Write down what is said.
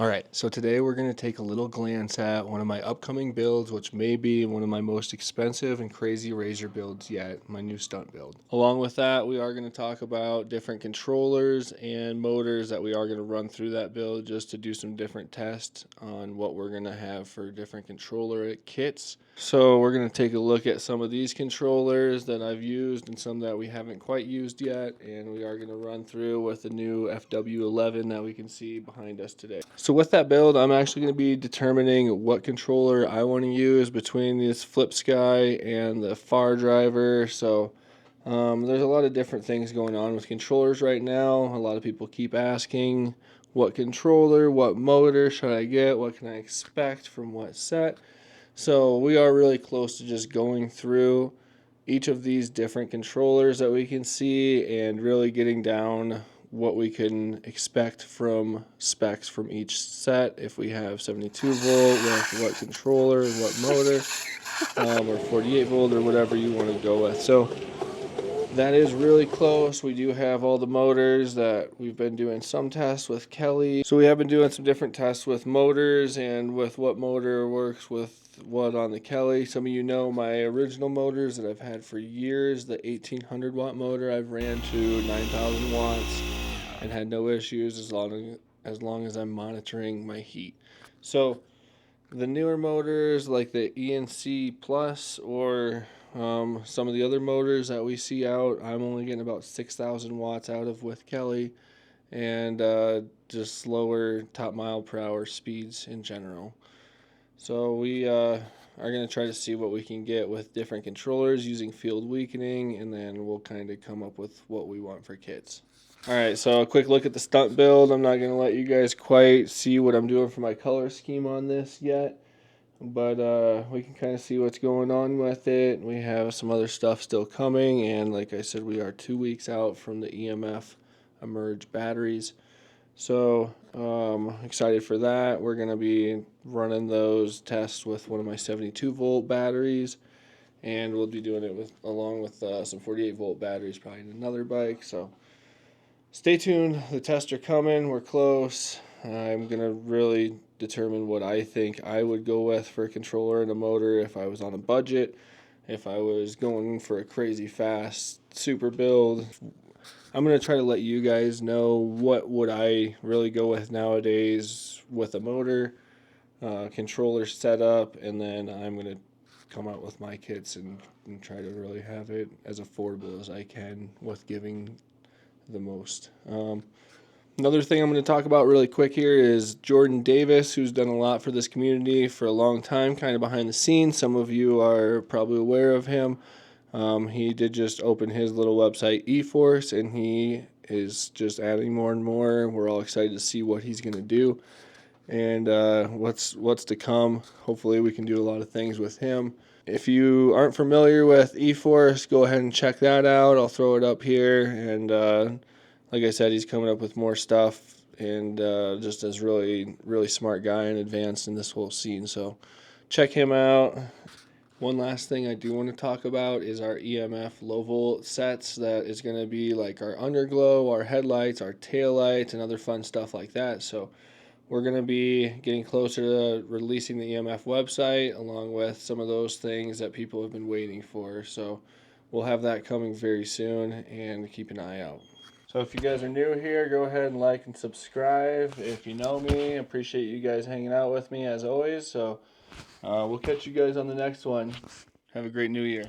Alright, so today we're going to take a little glance at one of my upcoming builds, which may be one of my most expensive and crazy razor builds yet, my new stunt build. Along with that, we are going to talk about different controllers and motors that we are going to run through that build just to do some different tests on what we're going to have for different controller kits. So we're going to take a look at some of these controllers that I've used and some that we haven't quite used yet, and we are going to run through with the new FW11 that we can see behind us today. So with that build, I'm actually going to be determining what controller I want to use between this Flip Sky and the Far Driver. So there's a lot of different things going on with controllers right now. A lot of people keep asking, what controller, what motor should I get, what can I expect from what set? So we are really close to just going through each of these different controllers that we can see and really getting down what we can expect from specs from each set. If we have 72 volt with what controller and what motor, or 48 volt or whatever you want to go with. So that is really close. We do have all the motors that we've been doing some tests with Kelly. So we have been doing some different tests with motors and with what motor works with what on the Kelly. Some of you know my original motors that I've had for years, the 1800 watt motor I've ran to 9,000 watts and had no issues as long as I'm monitoring my heat. So the newer motors like the ENC Plus or some of the other motors that we see out, I'm only getting about 6,000 watts out of with Kelly, and just slower top mile per hour speeds in general. So we are going to try to see what we can get with different controllers using field weakening, and then we'll kind of come up with what we want for kits. Alright, so a quick look at the stunt build. I'm not going to let you guys quite see what I'm doing for my color scheme on this yet, but we can kind of see what's going on with it. We have some other stuff still coming, and like I said, we are 2 weeks out from the EMF Emerge batteries. So excited for that. We're going to be running those tests with one of my 72 volt batteries, and we'll be doing it along with some 48 volt batteries probably in another bike. So stay tuned. The tests are coming. We're close. I'm going to really determine what I think I would go with for a controller and a motor if I was on a budget, if I was going for a crazy fast super build. I'm going to try to let you guys know what would I really go with nowadays with a motor, controller setup, and then I'm going to come out with my kits and try to really have it as affordable as I can with giving the most. Another thing I'm going to talk about really quick here is Jordan Davis, who's done a lot for this community for a long time, kind of behind the scenes. Some of you are probably aware of him. He did just open his little website, eForce, and he is just adding more and more. We're all excited to see what he's going to do and what's to come. Hopefully we can do a lot of things with him. If you aren't familiar with eForce, go ahead and check that out. I'll throw it up here, and like I said, he's coming up with more stuff, and just as really smart guy and advanced in this whole scene. So check him out. One last thing I do want to talk about is our EMF low volt sets. That is going to be like our underglow, our headlights, our taillights, and other fun stuff like that. So we're going to be getting closer to releasing the EMF website along with some of those things that people have been waiting for. So we'll have that coming very soon, and keep an eye out. So if you guys are new here, go ahead and like and subscribe. If you know me, appreciate you guys hanging out with me as always. So we'll catch you guys on the next one. Have a great new year.